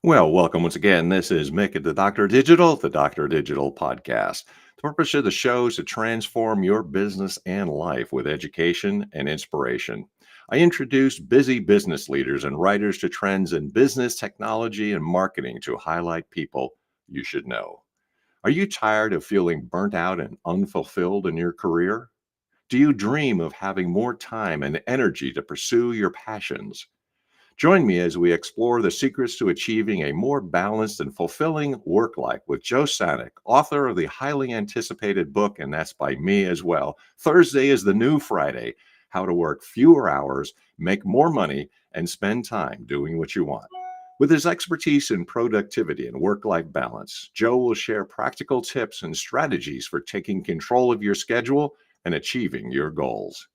Well, welcome once again. This is Mick at the Doctor Digital podcast. The purpose of the show is to transform your business and life with education and inspiration. I introduce busy business leaders and writers to trends in business, technology, and marketing to highlight people you should know. Are you tired of feeling burnt out and unfulfilled in your career? Do you dream of having more time and energy to pursue your passions? Join me as we explore the secrets to achieving a more balanced and fulfilling work life with Joe Sanok, author of the highly anticipated book, and that's by me as well. Thursday is the new Friday: How to Work Fewer Hours, Make More Money, and Spend Time Doing What You Want. With his expertise in productivity and work life balance, Joe will share practical tips and strategies for taking control of your schedule and achieving your goals.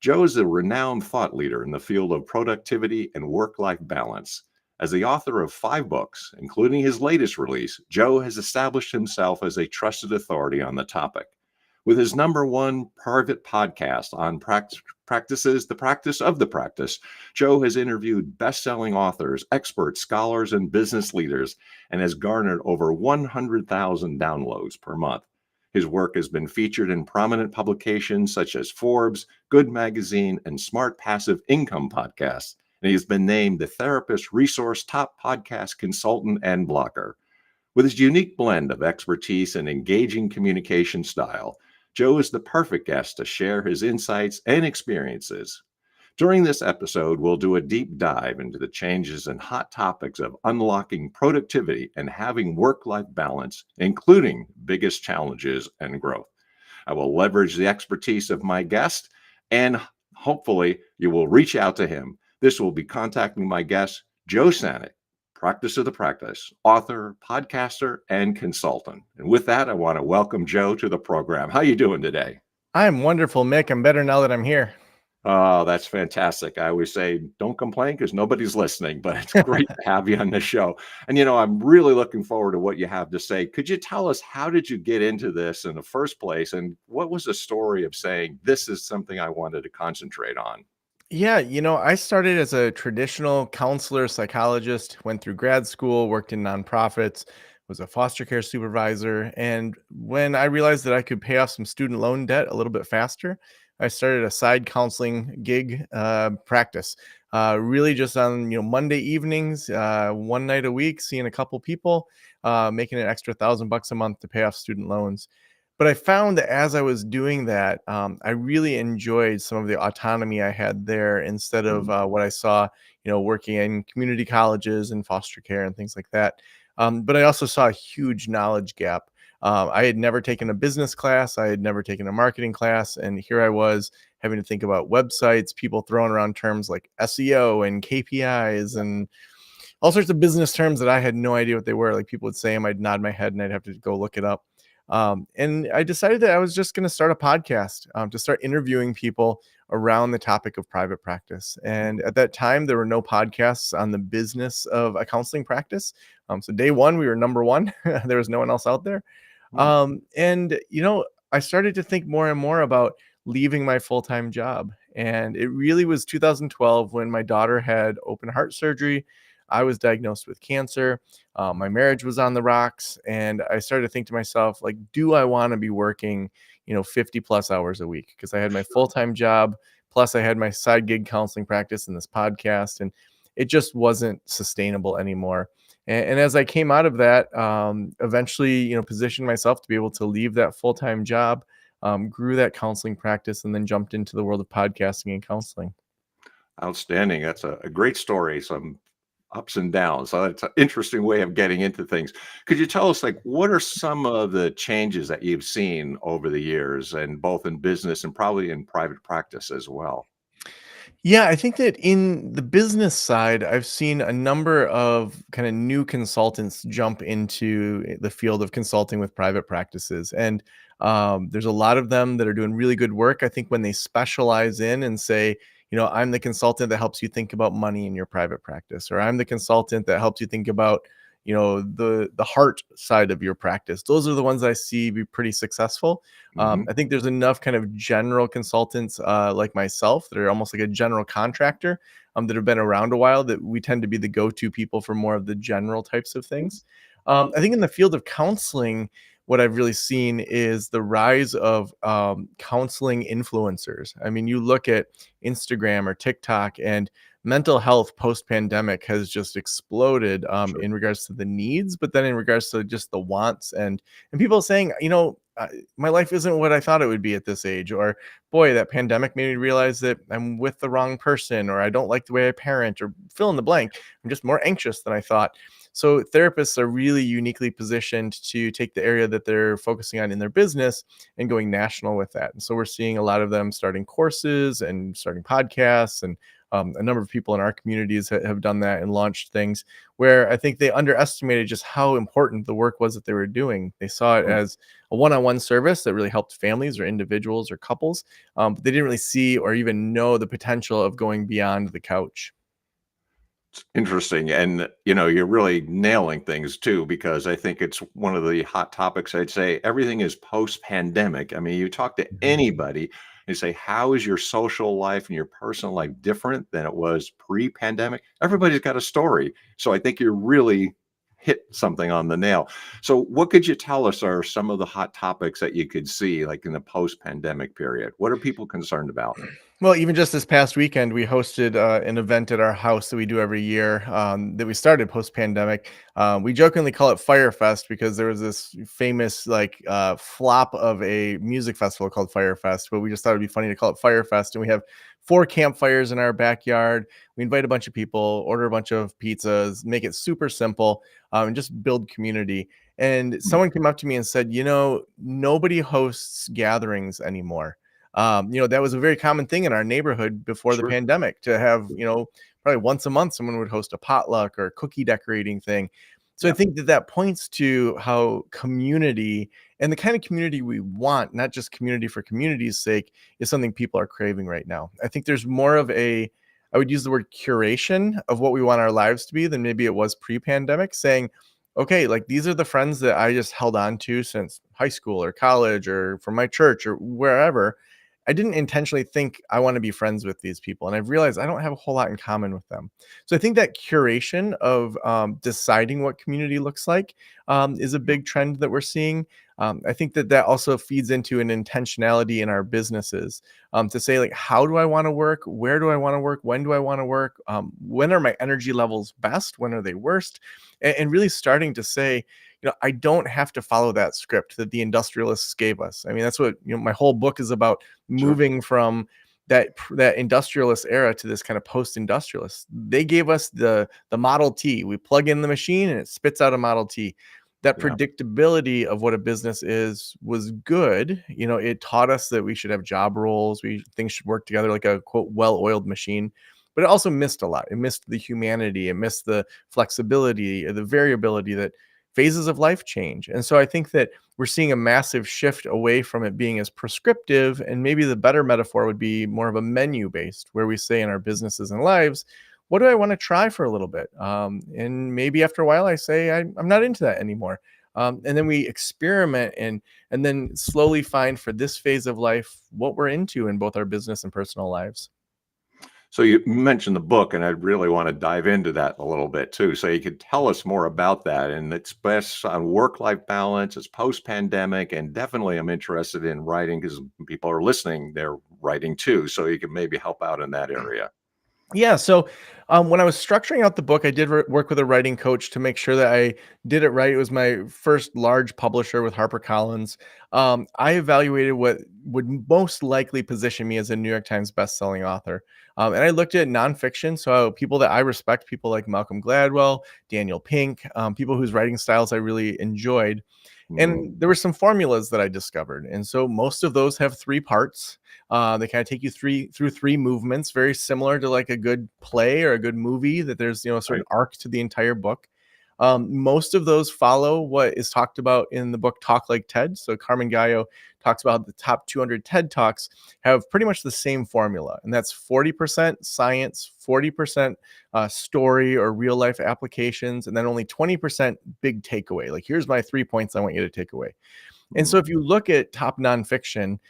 Joe is a renowned thought leader in the field of productivity and work life balance. As the author of 5 books, including his latest release, Joe has established himself as a trusted authority on the topic. With his #1 private podcast on practices, the practice of the practice, Joe has interviewed best-selling authors, experts, scholars, and business leaders, and has garnered over 100,000 downloads per month. His work has been featured in prominent publications such as Forbes, Good Magazine, and Smart Passive Income podcasts, and he has been named the Therapist Resource Top Podcast Consultant and Blogger. With his unique blend of expertise and engaging communication style, Joe is the perfect guest to share his insights and experiences. During this episode, we'll do a deep dive into the changes and hot topics of unlocking productivity and having work life balance, including biggest challenges and growth. I will leverage the expertise of my guest, and hopefully, you will reach out to him. This will be contacting my guest, Joe Sanok, practice of the practice, author, podcaster, and consultant. And with that, I want to welcome Joe to the program. How you doing today? I'm wonderful, Mick. I'm better now that I'm here. Oh, that's fantastic. I always say, don't complain because nobody's listening, but it's great to have you on the show. And, I'm really looking forward to what you have to say. Could you tell us, how did you get into this in the first place? And what was the story of saying, this is something I wanted to concentrate on? Yeah, I started as a traditional counselor, psychologist, went through grad school, worked in nonprofits, was a foster care supervisor. And when I realized that I could pay off some student loan debt a little bit faster, I started a side counseling gig practice, really just on Monday evenings, one night a week, seeing a couple people, making an extra $1,000 a month to pay off student loans. But I found that as I was doing that, I really enjoyed some of the autonomy I had there instead of what I saw, working in community colleges and foster care and things like that. But I also saw a huge knowledge gap. I had never taken a business class. I had never taken a marketing class. And here I was having to think about websites, people throwing around terms like SEO and KPIs and all sorts of business terms that I had no idea what they were. Like, people would say them, I'd nod my head and I'd have to go look it up. And I decided that I was just going to start a podcast to start interviewing people around the topic of private practice. And at that time, there were no podcasts on the business of a counseling practice. So day one, we were #1. There was no one else out there. And I started to think more and more about leaving my full-time job. And it really was 2012 when my daughter had open heart surgery. I was diagnosed with cancer. My marriage was on the rocks. And I started to think to myself, like, do I want to be working, 50 plus hours a week? Because I had my full-time job, plus I had my side gig counseling practice and this podcast, and it just wasn't sustainable anymore. And as I came out of that, eventually, positioned myself to be able to leave that full-time job, grew that counseling practice, and then jumped into the world of podcasting and counseling. Outstanding. That's a great story. Some ups and downs. So it's an interesting way of getting into things. Could you tell us, like, what are some of the changes that you've seen over the years, and both in business and probably in private practice as well? Yeah, I think that in the business side, I've seen a number of kind of new consultants jump into the field of consulting with private practices. And there's a lot of them that are doing really good work. I think when they specialize in and say, I'm the consultant that helps you think about money in your private practice, or I'm the consultant that helps you think about, the heart side of your practice. Those are the ones I see be pretty successful. Hmm. I think there's enough kind of general consultants like myself that are almost like a general contractor that have been around a while, that we tend to be the go-to people for more of the general types of things. I think in the field of counseling, what I've really seen is the rise of counseling influencers. I mean, you look at Instagram or TikTok, and mental health post pandemic has just exploded Sure. in regards to the needs, but then in regards to just the wants, and people saying, my life isn't what I thought it would be at this age, or boy, that pandemic made me realize that I'm with the wrong person, or I don't like the way I parent, or fill in the blank. I'm just more anxious than I thought. So therapists are really uniquely positioned to take the area that they're focusing on in their business and going national with that. And so we're seeing a lot of them starting courses and starting podcasts, and a number of people in our communities have done that and launched things where I think they underestimated just how important the work was that they were doing. They saw it Mm. as a one-on-one service that really helped families or individuals or couples, but they didn't really see or even know the potential of going beyond the couch. It's interesting. And, you're really nailing things too, because I think it's one of the hot topics. I'd say everything is post pandemic. I mean, you talk to Mhm. anybody and say, how is your social life and your personal life different than it was pre pandemic? Everybody's got a story. So I think you're really hit something on the nail. So, what could you tell us are some of the hot topics that you could see like in the post pandemic period? What are people concerned about? Well, even just this past weekend, we hosted an event at our house that we do every year, that we started post pandemic. We jokingly call it Fire Fest because there was this famous flop of a music festival called Fire Fest, but we just thought it'd be funny to call it Fire Fest. And we have 4 campfires in our backyard. We invite a bunch of people, order a bunch of pizzas, make it super simple, and just build community. And Mm. someone came up to me and said, nobody hosts gatherings anymore. That was a very common thing in our neighborhood before the Sure. pandemic to have, probably once a month someone would host a potluck or a cookie decorating thing. So I Yeah. think that that points to how community and the kind of community we want, not just community for community's sake, is something people are craving right now. I think there's more of I would use the word curation of what we want our lives to be than maybe it was pre-pandemic, saying, okay, like these are the friends that I just held on to since high school or college or from my church or wherever. I didn't intentionally think I want to be friends with these people, and I've realized I don't have a whole lot in common with them. So I think that curation of deciding what community looks like is a Yeah. big trend that we're seeing. I think that that also feeds into an intentionality in our businesses, to say, like, how do I want to work? Where do I want to work? When do I want to work? When are my energy levels best? When are they worst? And really starting to say, I don't have to follow that script that the industrialists gave us. I mean, that's what, my whole book is about, Sure. moving from that industrialist era to this kind of post-industrialist. They gave us the Model T. We plug in the machine and it spits out a Model T. That Yeah. predictability of what a business is was good. It taught us that we should have job roles. Things should work together like a quote well-oiled machine. But it also missed a lot. It missed the humanity. It missed the flexibility, the variability that phases of life change. And so I think that we're seeing a massive shift away from it being as prescriptive. And maybe the better metaphor would be more of a menu based, where we say in our businesses and lives, what do I want to try for a little bit? And maybe after a while, I say, I'm not into that anymore. And then we experiment and then slowly find for this phase of life what we're into in both our business and personal lives. So you mentioned the book, and I'd really want to dive into that a little bit too. So you could tell us more about that. And it's best on work-life balance, it's post-pandemic, and definitely I'm interested in writing because people are listening, they're writing too. So you could maybe help out in that area. Yeah. So when I was structuring out the book, I did work with a writing coach to make sure that I did it right. It was my first large publisher with HarperCollins. I evaluated what would most likely position me as a New York Times bestselling author. And I looked at nonfiction. So people that I respect, people like Malcolm Gladwell, Daniel Pink, people whose writing styles I really enjoyed. Mhm. And there were some formulas that I discovered. And so most of those have 3 parts. They kind of take you through 3 movements, very similar to like a good play or a good movie, that there's, a certain Right. arc to the entire book. Most of those follow what is talked about in the book Talk Like TED. So Carmen Gallo talks about the top 200 TED Talks have pretty much the same formula, and that's 40% science, 40% story or real life applications, and then only 20% big takeaway. Like, here's my 3 points I want you to take away. And so Mm, if you look at top nonfiction,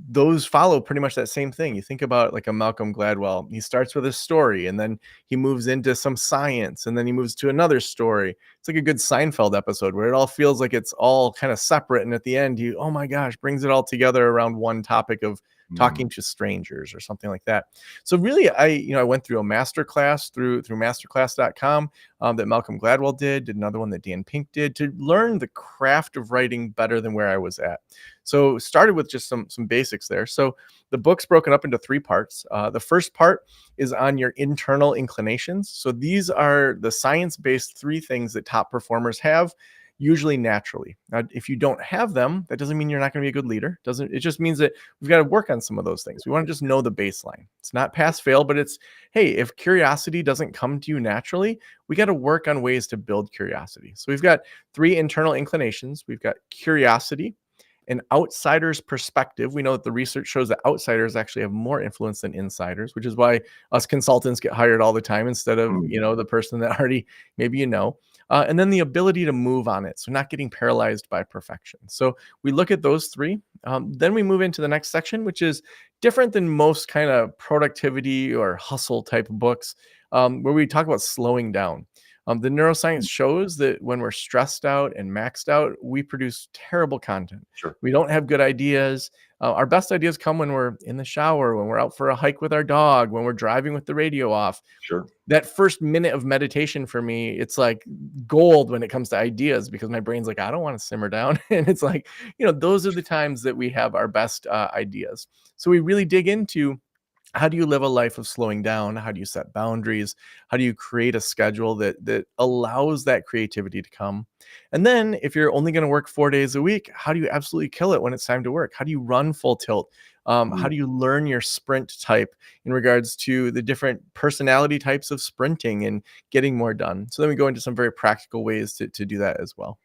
those follow pretty much that same thing. You think about like a Malcolm Gladwell, he starts with a story and then he moves into some science and then he moves to another story. It's like a good Seinfeld episode where it all feels like it's all kind of separate. And at the end, you, oh my gosh, brings it all together around one topic of talking mm, to strangers or something like that. So really, I went through a master class through masterclass.com that Malcolm Gladwell did another one that Dan Pink did to learn the craft of writing better than where I was at. So started with just some basics there. So the book's broken up into 3 parts. The first part is on your internal inclinations. So these are the science-based 3 things that top performers have, usually naturally. Now, if you don't have them, that doesn't mean you're not going to be a good leader. Doesn't it just means that we've got to work on some of those things. We want to just know the baseline. It's not pass fail, but it's, hey, if curiosity doesn't come to you naturally, we got to work on ways to build curiosity. So we've got 3 internal inclinations. We've got curiosity, an outsider's perspective. We know that the research shows that outsiders actually have more influence than insiders, which is why us consultants get hired all the time instead of, mm. the person that already maybe and then the ability to move on it. So not getting paralyzed by perfection. So we look at those 3. Then we move into the next section, which is different than most kind of productivity or hustle type of books, where we talk about slowing down. The neuroscience shows that when we're stressed out and maxed out, we produce terrible content. Sure. We don't have good ideas. Our best ideas come when we're in the shower, when we're out for a hike with our dog, when we're driving with the radio off. Sure. That first minute of meditation for me, it's like gold when it comes to ideas because my brain's like, I don't want to simmer down. And it's like, those are the times that we have our best ideas. So we really dig into, how do you live a life of slowing down? How do you set boundaries? How do you create a schedule that allows that creativity to come? And then if you're only going to work 4 days a week, how do you absolutely kill it when it's time to work? How do you run full tilt? How Mm. do you learn your sprint type in regards to the different personality types of sprinting and getting more done? So then we go into some very practical ways to do that as well.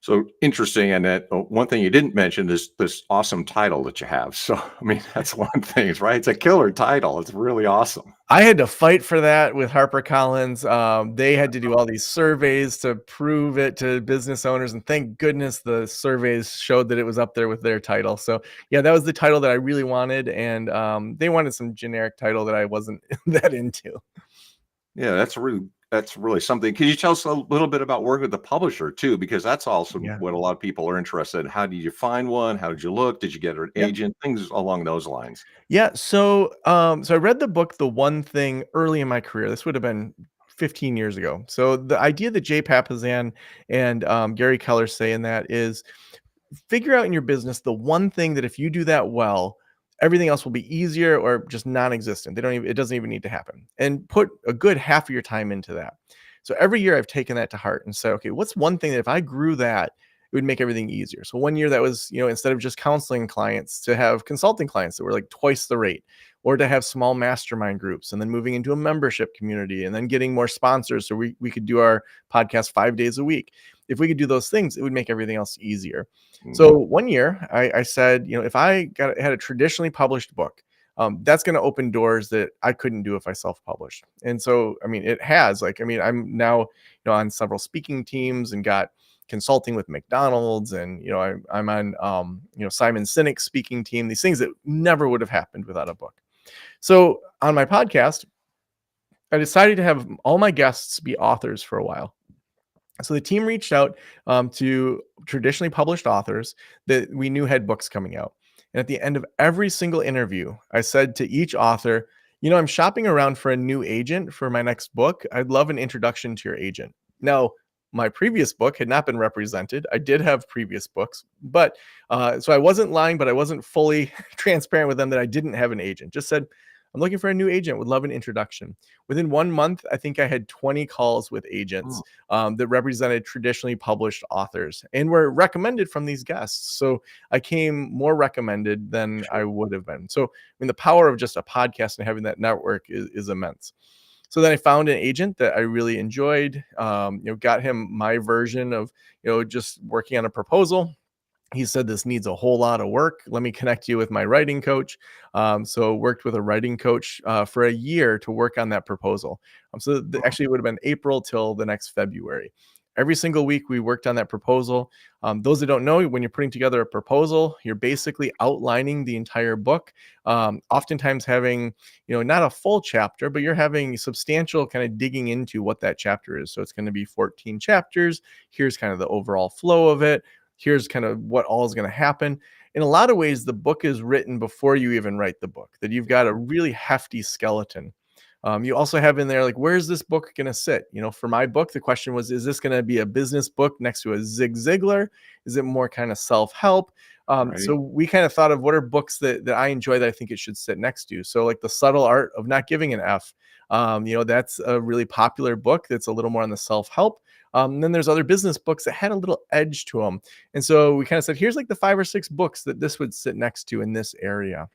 So interesting. And that one thing you didn't mention is this awesome title that you have. So, I mean, that's one thing, right? It's a killer title. It's really awesome. I had to fight for that with HarperCollins. They had to do all these surveys to prove it to business owners, and thank goodness the surveys showed that it was up there with their title. So yeah, that was the title that I really wanted, and they wanted some generic title that I wasn't that into. Yeah, that's really something. Can you tell us a little bit about working with the publisher too? Because that's also Yeah. what a lot of people are interested in. How did you find one? How did you look? Did you get an Yeah. agent? Things along those lines. Yeah. So I read the book The One Thing early in my career. This would have been 15 years ago. So the idea that Jay Papasan and Gary Keller say in that is, figure out in your business the one thing that if you do that well, everything else will be easier or just non-existent. It doesn't even need to happen. And put a good half of your time into that. So every year I've taken that to heart and said, okay, what's one thing that if I grew that, it would make everything easier. So one year that was, instead of just counseling clients, to have consulting clients that were like twice the rate, or to have small mastermind groups, and then moving into a membership community, and then getting more sponsors so we could do our podcast 5 days a week. If we could do those things, it would make everything else easier. So Mhm. one year I said, if I had a traditionally published book, that's going to open doors that I couldn't do if I self-published. And so, I mean, it has, I'm now, on several speaking teams and got consulting with McDonald's, and, I'm on, Simon Sinek's speaking team, these things that never would have happened without a book. So on my podcast, I decided to have all my guests be authors for a while. So the team reached out to traditionally published authors that we knew had books coming out. And at the end of every single interview, I said to each author, I'm shopping around for a new agent for my next book. I'd love an introduction to your agent. Now, my previous book had not been represented. I did have previous books, but so I wasn't lying, but I wasn't fully transparent with them that I didn't have an agent. Just said, I'm looking for a new agent, would love an introduction. Within 1 month, I think I had 20 calls with agents Oh, that represented traditionally published authors and were recommended from these guests. So I came more recommended than I sure. would have been. So, I mean, the power of just a podcast and having that network is immense. So then I found an agent that I really enjoyed, got him my version of, just working on a proposal. He said, this needs a whole lot of work. Let me connect you with my writing coach. So worked with a writing coach for a year to work on that proposal. Actually, it would have been April till the next February. Every single week we worked on that proposal. Those that don't know, when you're putting together a proposal, you're basically outlining the entire book. Oftentimes having, not a full chapter, but you're having substantial kind of digging into what that chapter is. So it's going to be 14 chapters. Here's kind of the overall flow of it. Here's kind of what all is going to happen. In a lot of ways, the book is written before you even write the book, that you've got a really hefty skeleton. You also have in there, like, where's this book going to sit? For my book, the question was, is this going to be a business book next to a Zig Ziglar? Is it more kind of self-help? Right. So we kind of thought of what are books that I enjoy that I think it should sit next to. So like The Subtle Art of Not Giving an F. That's a really popular book that's a little more on the self-help. Then there's other business books that had a little edge to them. And so we kind of said, here's like the 5 or 6 books that this would sit next to in this area.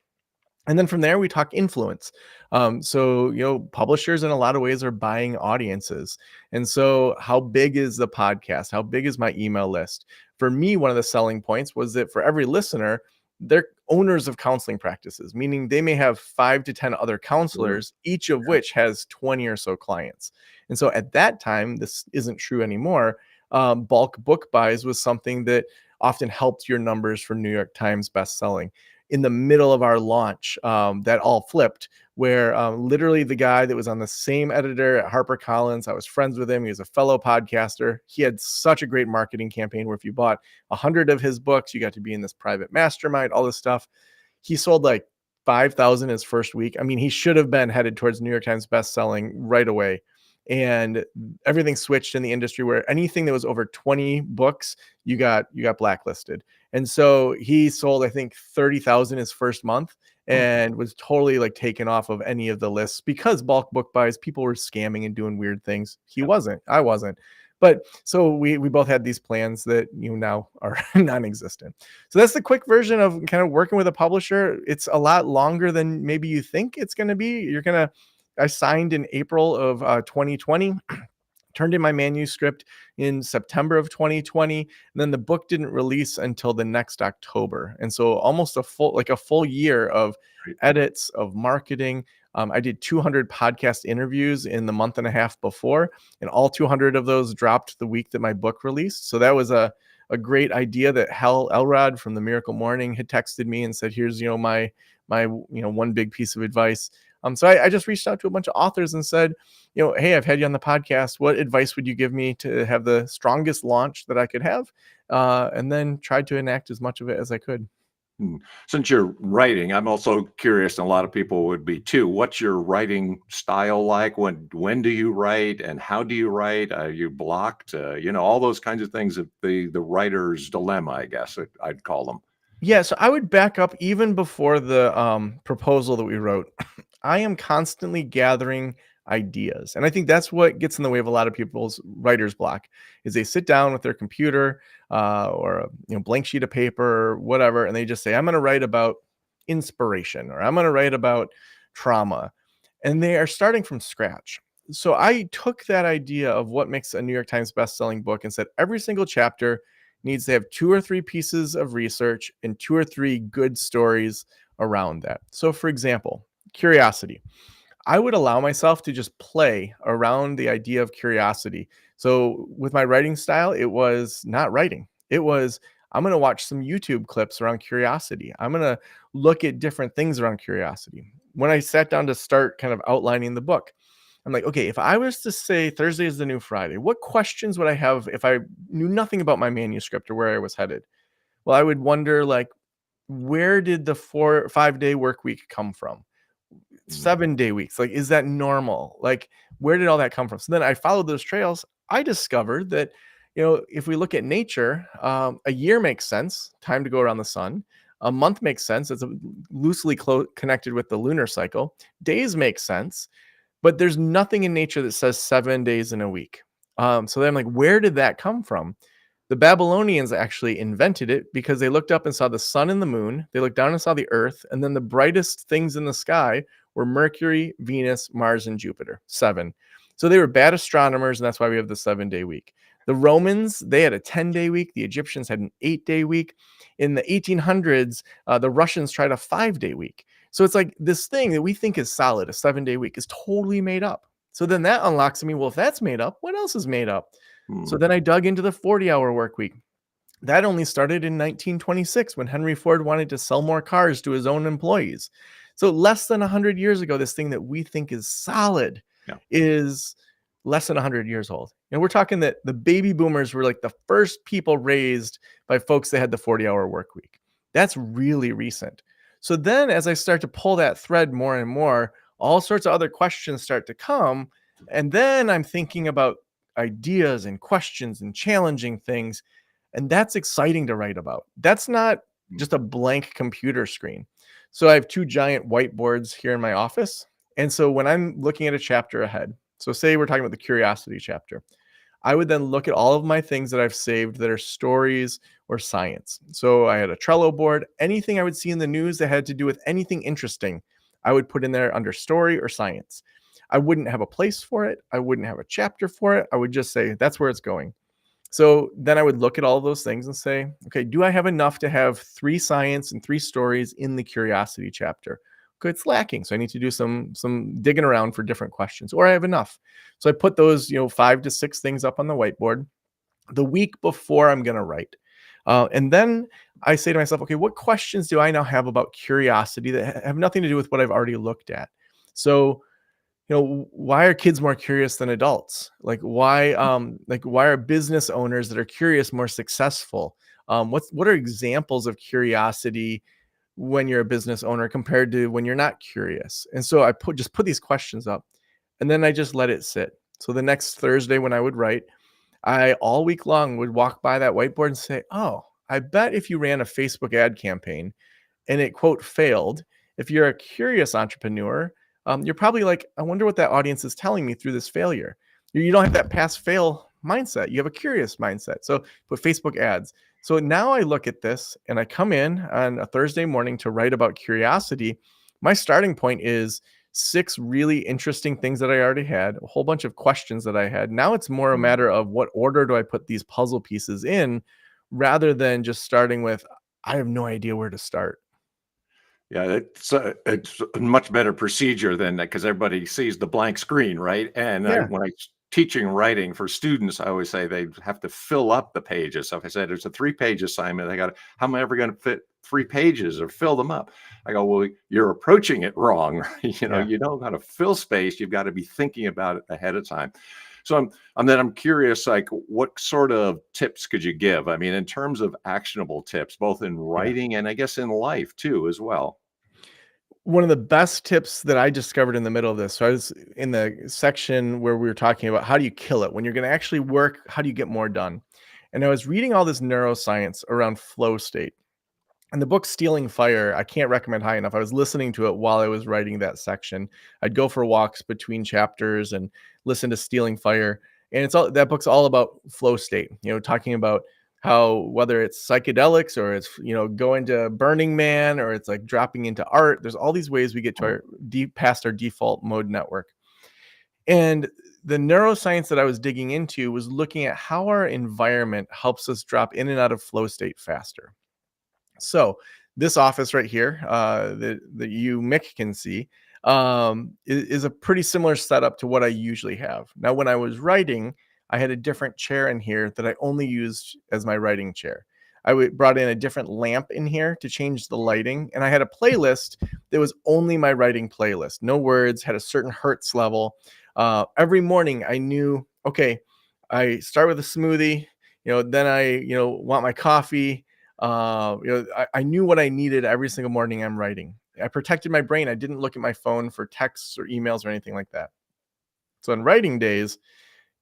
And then from there, we talk influence. Publishers in a lot of ways are buying audiences. And so how big is the podcast? How big is my email list? For me, one of the selling points was that for every listener, they're owners of counseling practices, meaning they may have 5 to 10 other Sure. counselors, each of Yeah. which has 20 or so clients. And so at that time, this isn't true anymore. Bulk book buys was something that often helped your numbers for New York Times bestselling. In the middle of our launch, that all flipped, where literally the guy that was on the same editor at HarperCollins, I was friends with him. He was a fellow podcaster. He had such a great marketing campaign where if you bought 100 of his books, you got to be in this private mastermind, all this stuff. He sold like 5,000 his first week. I mean, he should have been headed towards New York Times bestselling right away. And everything switched in the industry where anything that was over 20 books, you got blacklisted. And so he sold, I think, 30,000 his first month Oh, and was totally like taken off of any of the lists because bulk book buys, people were scamming and doing weird things. He yep. wasn't, I wasn't. But so we both had these plans that now are non-existent. So that's the quick version of kind of working with a publisher. It's a lot longer than maybe you think it's going to be. I signed in April of 2020. Turned in my manuscript in September of 2020, and then the book didn't release until the next October. And so almost a full year of Right. edits, of marketing. I did 200 podcast interviews in the month and a half before, and all 200 of those dropped the week that my book released. So that was a great idea that Hal Elrod from the Miracle Morning had texted me and said, here's, my one big piece of advice. So I just reached out to a bunch of authors and said, hey, I've had you on the podcast. What advice would you give me to have the strongest launch that I could have? And then tried to enact as much of it as I could. Hmm. Since you're writing, I'm also curious, and a lot of people would be too. What's your writing style like? When do you write, and how do you write? Are you blocked? All those kinds of things. The writer's dilemma, I guess I'd call them. Yeah, so I would back up even before the proposal that we wrote. I am constantly gathering ideas, and I think that's what gets in the way of a lot of people's writer's block. Is they sit down with their computer or a blank sheet of paper or whatever, and they just say, "I'm going to write about inspiration," or "I'm going to write about trauma," and they are starting from scratch. So I took that idea of what makes a New York Times bestselling book and said every single chapter needs to have 2 or 3 pieces of research and 2 or 3 good stories around that. So, for example, curiosity. I would allow myself to just play around the idea of curiosity. So, with my writing style, it was not writing. It was, I'm going to watch some YouTube clips around curiosity. I'm going to look at different things around curiosity. When I sat down to start kind of outlining the book, I'm like, okay, if I was to say Thursday is the new Friday, what questions would I have if I knew nothing about my manuscript or where I was headed? Well, I would wonder, like, where did the 5-day work week come from? Mm. 7-day weeks, like, is that normal? Like, where did all that come from? So then I followed those trails. I discovered that, if we look at nature, a year makes sense, time to go around the sun. A month makes sense. It's loosely connected with the lunar cycle. Days make sense, but there's nothing in nature that says 7 days in a week. So then I'm like, where did that come from? The Babylonians actually invented it because they looked up and saw the sun and the moon. They looked down and saw the earth, and then the brightest things in the sky were Mercury, Venus, Mars, and Jupiter. 7. So they were bad astronomers, and that's why we have the 7-day week. The Romans, they had a 10-day week. The Egyptians had an 8-day week. In the 1800s, the Russians tried a 5-day week. So it's like this thing that we think is solid, a 7-day week, is totally made up. So then that unlocks me. Well, if that's made up, what else is made up? So Hmm. then I dug into the 40-hour work week. That only started in 1926 when Henry Ford wanted to sell more cars to his own employees. So less than 100 years ago, this thing that we think is solid Yeah. is less than 100 years old. And we're talking that the baby boomers were like the first people raised by folks that had the 40-hour work week. That's really recent. So then as I start to pull that thread more and more, all sorts of other questions start to come. And then I'm thinking about ideas and questions and challenging things, and that's exciting to write about. That's not Mm. just a blank computer screen. So I have two giant whiteboards here in my office. And so when I'm looking at a chapter ahead, so say we're talking about the curiosity chapter, I would then look at all of my things that I've saved that are stories or science. So I had a Trello board. Anything I would see in the news that had to do with anything interesting, I would put in there under story or science. I wouldn't have a place for it. I wouldn't have a chapter for it. I would just say, that's where it's going. So then I would look at all of those things and say, okay, do I have enough to have 3 science and 3 stories in the curiosity chapter? Okay, it's lacking. So I need to do some digging around for different questions, or I have enough. So I put those, 5 to 6 things up on the whiteboard the week before I'm going to write. And then I say to myself, okay, what questions do I now have about curiosity that have nothing to do with what I've already looked at? So why are kids more curious than adults? Why are business owners that are curious more successful? What are examples of curiosity when you're a business owner compared to when you're not curious? And so I put these questions up, and then I just let it sit. So the next Thursday when I would write, I all week long would walk by that whiteboard and say, oh, I bet if you ran a Facebook ad campaign and it quote failed, if you're a curious entrepreneur, you're probably like, I wonder what that audience is telling me through this failure. You don't have that pass fail mindset. You have a curious mindset. So put Facebook ads. So now I look at this and I come in on a Thursday morning to write about curiosity. My starting point is 6 really interesting things that I already had, a whole bunch of questions that I had. Now it's more a Mm. matter of what order do I put these puzzle pieces in rather than just starting with, I have no idea where to start. Yeah, it's a much better procedure than that because everybody sees the blank screen, right? And Yeah. when I teaching writing for students, I always say they have to fill up the pages. So if I said it's a 3-page assignment, I got how am I ever going to fit 3 pages or fill them up? I go, well, you're approaching it wrong. Yeah. You don't got to fill space. You've got to be thinking about it ahead of time. So I'm curious, like, what sort of tips could you give? I mean, in terms of actionable tips, both in Yeah. writing and I guess in life too, as well. One of the best tips that I discovered in the middle of this, so I was in the section where we were talking about how do you kill it when you're going to actually work, how do you get more done? And I was reading all this neuroscience around flow state. And the book Stealing Fire, I can't recommend high enough. I was listening to it while I was writing that section. I'd go for walks between chapters and listen to Stealing Fire. And it's all that book's all about flow state, talking about how whether it's psychedelics or it's going to Burning Man or it's like dropping into art, there's all these ways we get to our deep past our default mode network. And the neuroscience that I was digging into was looking at how our environment helps us drop in and out of flow state faster. So this office right here, that you Mick can see, is a pretty similar setup to what I usually have. Now, when I was writing, I had a different chair in here that I only used as my writing chair. Brought in a different lamp in here to change the lighting, and I had a playlist that was only my writing playlist. No words, had a certain hertz level. Every morning, I knew, okay, I start with a smoothie. Then I want my coffee. I knew what I needed every single morning I'm writing. I protected my brain. I didn't look at my phone for texts or emails or anything like that. So on writing days,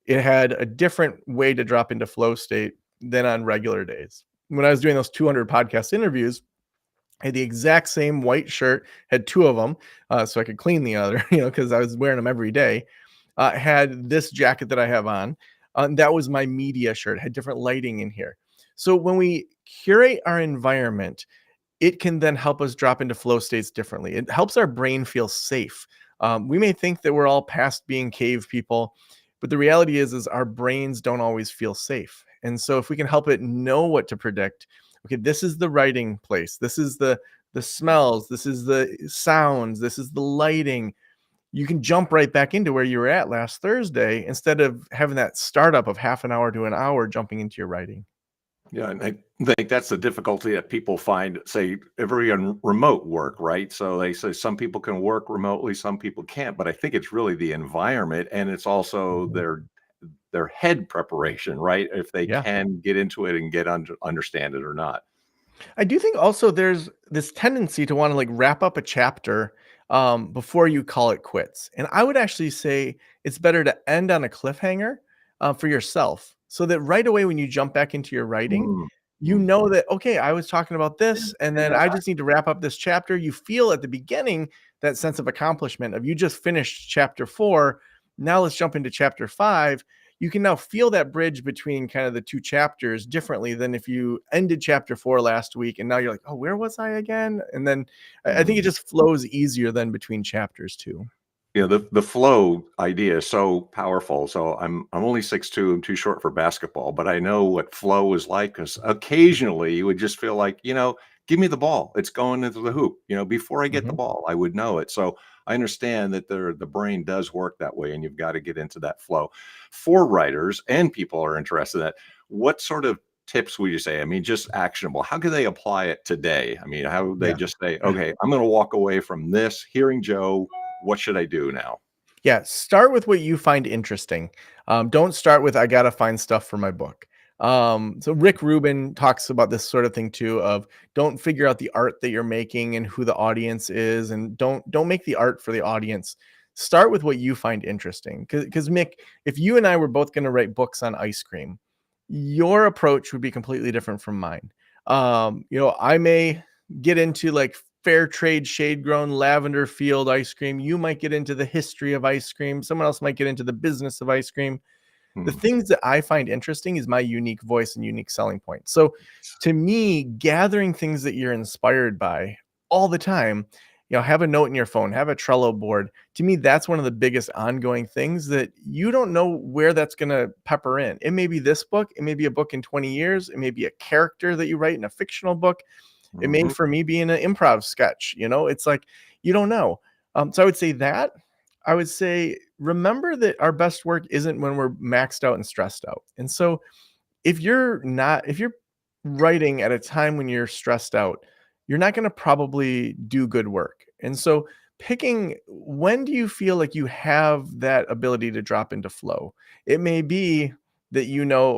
it had a different way to drop into flow state than on regular days. When I was doing those 200 podcast interviews, I had the exact same white shirt, had 2 of them, so I could clean the other, because I was wearing them every day. Had this jacket that I have on. That was my media shirt, had different lighting in here. So when we curate our environment, it can then help us drop into flow states differently. It helps our brain feel safe. We may think that we're all past being cave people, but the reality is our brains don't always feel safe. And so if we can help it know what to predict, okay, this is the writing place, this is the smells, this is the sounds, this is the lighting, you can jump right back into where you were at last Thursday instead of having that startup of half an hour to an hour jumping into your writing. Yeah, and I think that's the difficulty that people find, say, every on remote work, right? So they say some people can work remotely, some people can't, but I think it's really the environment and it's also Mhm. their head preparation, right? If they Yeah. can get into it and understand it or not. I do think also there's this tendency to want to like wrap up a chapter before you call it quits. And I would actually say it's better to end on a cliffhanger for yourself so that right away when you jump back into your writing, Mm, you mm, know that, okay, I was talking about this and then I just need to wrap up this chapter. You feel at the beginning that sense of accomplishment of you just finished chapter 4. Now let's jump into chapter 5. You can now feel that bridge between kind of the two chapters differently than if you ended chapter 4 last week and now you're like, oh, where was I again? And then I think it mm. just flows easier than between chapters too. The flow idea is so powerful. So I'm only 6'2", I'm too short for basketball, but I know what flow is like because occasionally you would just feel like, give me the ball. It's going into the hoop. Before I get the Mhm. ball, I would know it. So I understand that the brain does work that way, and you've got to get into that flow. For writers and people are interested in that, what sort of tips would you say? I mean, just actionable. How can they apply it today? I mean, how would they Yeah. just say, okay, I'm going to walk away from this, hearing Joe, what should I do now? Yeah, start with what you find interesting. Don't start with I gotta find stuff for my book. So Rick Rubin talks about this sort of thing too. Of don't figure out the art that you're making and who the audience is, and don't make the art for the audience. Start with what you find interesting. Because Mick, if you and I were both going to write books on ice cream, your approach would be completely different from mine. I may get into like fair trade shade grown lavender field ice cream. You might get into the history of ice cream. Someone else might get into the business of ice cream. The Hmm. things that I find interesting is my unique voice and unique selling point. So to me, gathering things that you're inspired by all the time, have a note in your phone, have a Trello board. To me, that's one of the biggest ongoing things that you don't know where that's going to pepper in. It may be this book, it may be a book in 20 years, it may be a character that you write in a fictional book. It may Mhm. for me be in an improv sketch, it's like you don't know. So I would say that. I would say remember that our best work isn't when we're maxed out and stressed out. And so if you're writing at a time when you're stressed out, you're not going to probably do good work. And so picking when do you feel like you have that ability to drop into flow? It may be that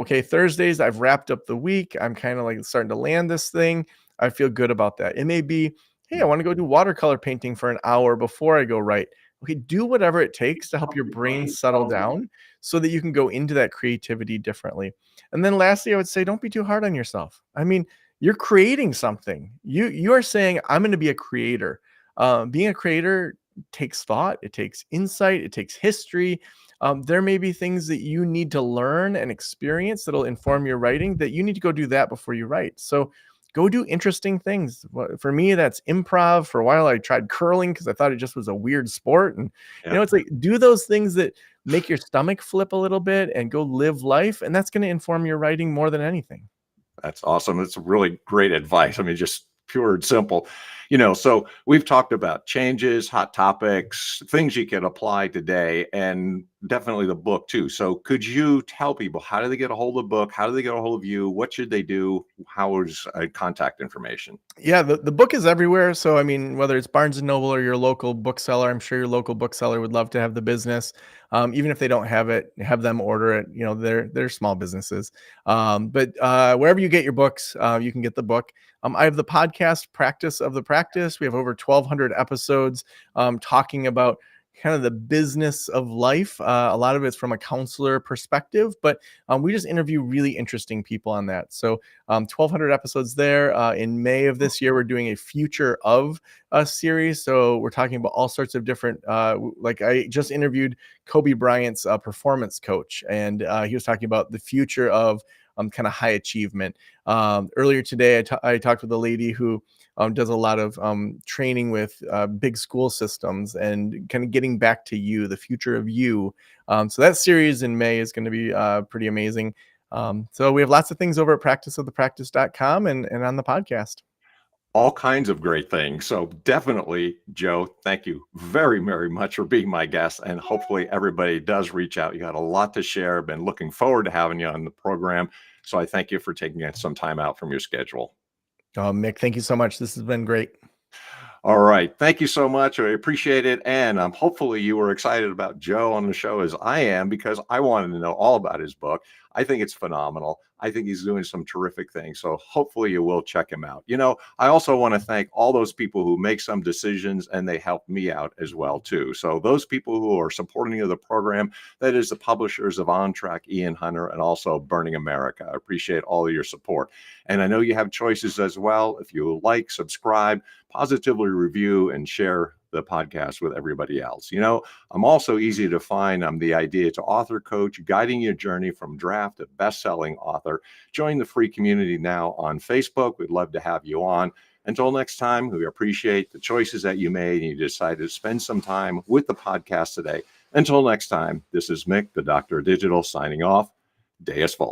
okay, Thursdays I've wrapped up the week. I'm kind of like starting to land this thing. I feel good about that. It may be, hey, I want to go do watercolor painting for an hour before I go write. Okay, do whatever it takes to help your brain settle down so that you can go into that creativity differently. And then lastly, I would say don't be too hard on yourself. I mean, you're creating something. You are saying I'm going to be a creator. Being a creator takes thought, it takes insight, it takes history. There may be things that you need to learn and experience that'll inform your writing that you need to go do that before you write. So go do interesting things. For me, that's improv. For a while, I tried curling because I thought it just was a weird sport. And, Yeah, it's like do those things that make your stomach flip a little bit and go live life. And that's going to inform your writing more than anything. that's awesome. That's really great advice. I mean, just pure and simple. So we've talked about changes, hot topics, things you can apply today, and definitely the book too. So could you tell people how do they get a hold of the book? How do they get a hold of you? What should they do? How is contact information? Yeah, the book is everywhere. So I mean, whether it's Barnes and Noble or your local bookseller, I'm sure your local bookseller would love to have the business. Even if they don't have it, have them order it. They're small businesses. But wherever you get your books, you can get the book. I have the podcast Practice of the Practice. We have over 1,200 episodes talking about kind of the business of life. A lot of it's from a counselor perspective, but we just interview really interesting people on that. So 1,200 episodes there. In May of this year, we're doing a future of a series. So we're talking about all sorts of different, like I just interviewed Kobe Bryant's performance coach, and he was talking about the future of kind of high achievement. Earlier today, I talked with a lady who does a lot of training with big school systems and kind of getting back to you, the future of you. So that series in May is going to be pretty amazing. So we have lots of things over at practiceofthepractice.com and on the podcast. All kinds of great things. So definitely, Joe, thank you very, very much for being my guest. And hopefully everybody does reach out. You got a lot to share. Been looking forward to having you on the program. So I thank you for taking some time out from your schedule. Mick, thank you so much. This has been great. All right. Thank you so much. I appreciate it. And hopefully you were excited about Joe on the show as I am, because I wanted to know all about his book. I think it's phenomenal. I think he's doing some terrific things. So hopefully you will check him out. I also want to thank all those people who make some decisions, and they help me out as well, too. So those people who are supporting the program, that is the publishers of On Track, Ian Hunter, and also Burning America. I appreciate all of your support. And I know you have choices as well. If you like, subscribe, positively review, and share the podcast with everybody else. I'm also easy to find. I'm the Idea to Author coach, guiding your journey from draft to best-selling author. Join the free community now on Facebook. We'd love to have you on. Until next time, we appreciate the choices that you made and you decided to spend some time with the podcast today. Until next time, this is Mick, the Doctor of Digital, signing off. Deus Vult.